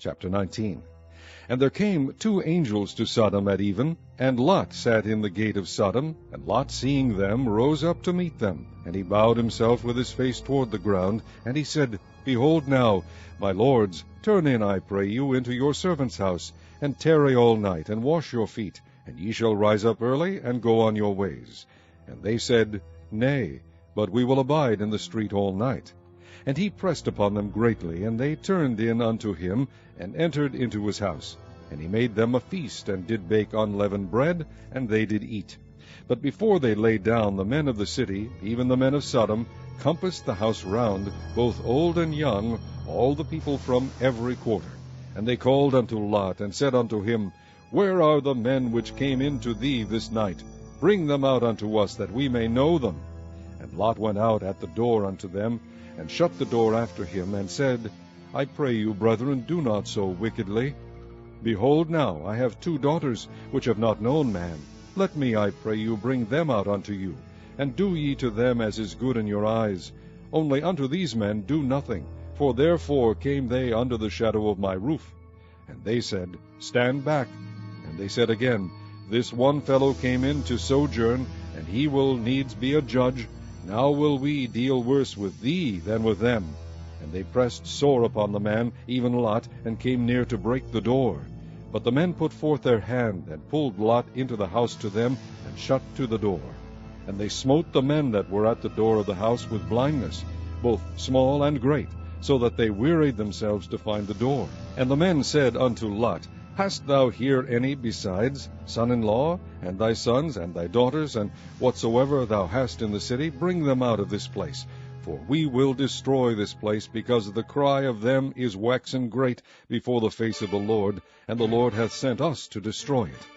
Chapter 19. And there came 2 angels to Sodom at even, and Lot sat in the gate of Sodom. And Lot, seeing them, rose up to meet them. And he bowed himself with his face toward the ground. And he said, Behold now, my lords, turn in, I pray you, into your servant's house, and tarry all night, and wash your feet, and ye shall rise up early, and go on your ways. And they said, Nay, but we will abide in the street all night. And he pressed upon them greatly, and they turned in unto him, and entered into his house. And he made them a feast, and did bake unleavened bread, and they did eat. But before they lay down, the men of the city, even the men of Sodom, compassed the house round, both old and young, all the people from every quarter. And they called unto Lot, and said unto him, Where are the men which came in to thee this night? Bring them out unto us, that we may know them. And Lot went out at the door unto them, and shut the door after him, and said, I pray you, brethren, do not so wickedly. Behold now, I have 2 daughters, which have not known man. Let me, I pray you, bring them out unto you, and do ye to them as is good in your eyes. Only unto these men do nothing, for therefore came they under the shadow of my roof. And they said, Stand back. And they said again, This one fellow came in to sojourn, and he will needs be a judge. Now will we deal worse with thee than with them. And they pressed sore upon the man, even Lot, and came near to break the door. But the men put forth their hand, and pulled Lot into the house to them, and shut to the door. And they smote the men that were at the door of the house with blindness, both small and great, so that they wearied themselves to find the door. And the men said unto Lot, Hast thou here any besides, son-in-law, and thy sons, and thy daughters, and whatsoever thou hast in the city? Bring them out of this place. For we will destroy this place, because the cry of them is waxen great before the face of the Lord, and the Lord hath sent us to destroy it.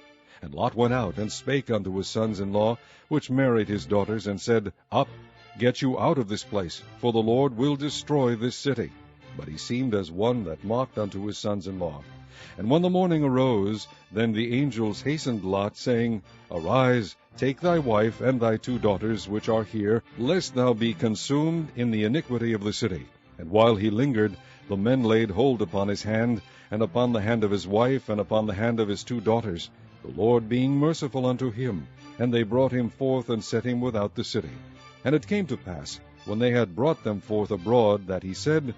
And Lot went out, and spake unto his sons-in-law, which married his daughters, and said, Up, get you out of this place, for the Lord will destroy this city. But he seemed as one that mocked unto his sons-in-law. And when the morning arose, then the angels hastened Lot, saying, Arise, take thy wife and thy 2 daughters which are here, lest thou be consumed in the iniquity of the city. And while he lingered, the men laid hold upon his hand, and upon the hand of his wife, and upon the hand of his 2 daughters, the Lord being merciful unto him. And they brought him forth, and set him without the city. And it came to pass, when they had brought them forth abroad, that he said,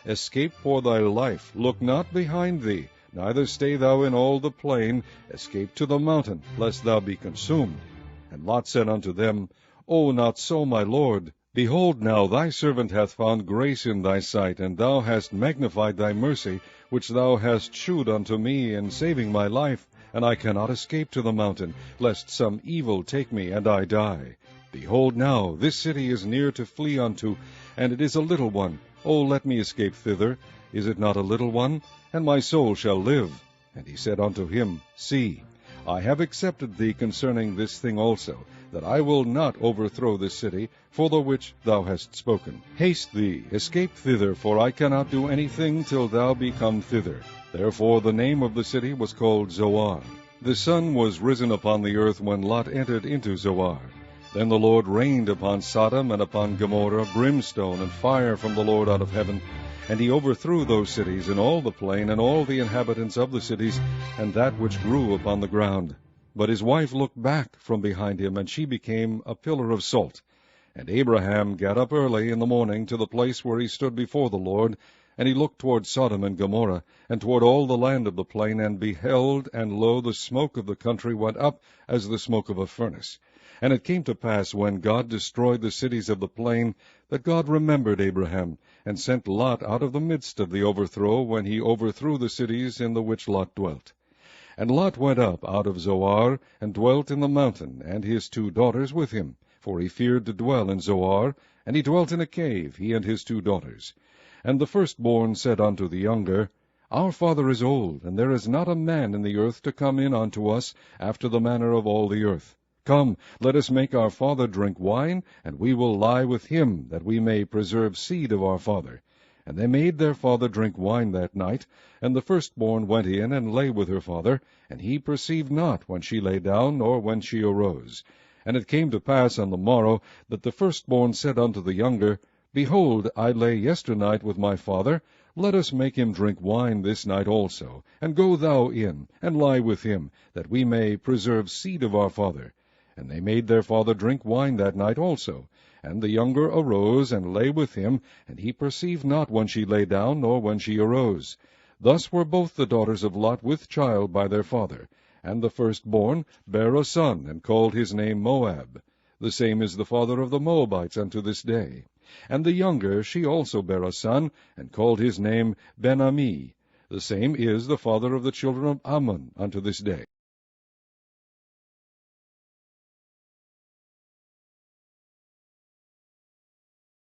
Escape for thy life, look not behind thee, neither stay thou in all the plain, escape to the mountain, lest thou be consumed. And Lot said unto them, O not so, my lord. Behold now, thy servant hath found grace in thy sight, and thou hast magnified thy mercy, which thou hast shewed unto me in saving my life. And I cannot escape to the mountain, lest some evil take me, and I die. Behold now, this city is near to flee unto, and it is a little one. O let me escape thither. Is it not a little one? And my soul shall live. And he said unto him, See, I have accepted thee concerning this thing also, that I will not overthrow this city, for the which thou hast spoken. Haste thee, escape thither, for I cannot do anything till thou be come thither. Therefore the name of the city was called Zoar. The sun was risen upon the earth when Lot entered into Zoar. Then the Lord rained upon Sodom and upon Gomorrah brimstone and fire from the Lord out of heaven, and he overthrew those cities, and all the plain, and all the inhabitants of the cities, and that which grew upon the ground. But his wife looked back from behind him, and she became a pillar of salt. And Abraham got up early in the morning to the place where he stood before the Lord, and he looked toward Sodom and Gomorrah, and toward all the land of the plain, and beheld, and lo, the smoke of the country went up as the smoke of a furnace. And it came to pass, when God destroyed the cities of the plain, that God remembered Abraham, and sent Lot out of the midst of the overthrow, when he overthrew the cities in the which Lot dwelt. And Lot went up out of Zoar, and dwelt in the mountain, and his 2 daughters with him, for he feared to dwell in Zoar, and he dwelt in a cave, he and his 2 daughters. And the firstborn said unto the younger, Our father is old, and there is not a man in the earth to come in unto us, after the manner of all the earth. Come, let us make our father drink wine, and we will lie with him, that we may preserve seed of our father. And they made their father drink wine that night. And the firstborn went in and lay with her father, and he perceived not when she lay down, nor when she arose. And it came to pass on the morrow, that the firstborn said unto the younger, Behold, I lay yesternight with my father. Let us make him drink wine this night also, and go thou in, and lie with him, that we may preserve seed of our father. And they made their father drink wine that night also. And the younger arose, and lay with him, and he perceived not when she lay down, nor when she arose. Thus were both the daughters of Lot with child by their father. And the firstborn bare a son, and called his name Moab. The same is the father of the Moabites unto this day. And the younger, she also bare a son, and called his name Ben-Ammi. The same is the father of the children of Ammon unto this day.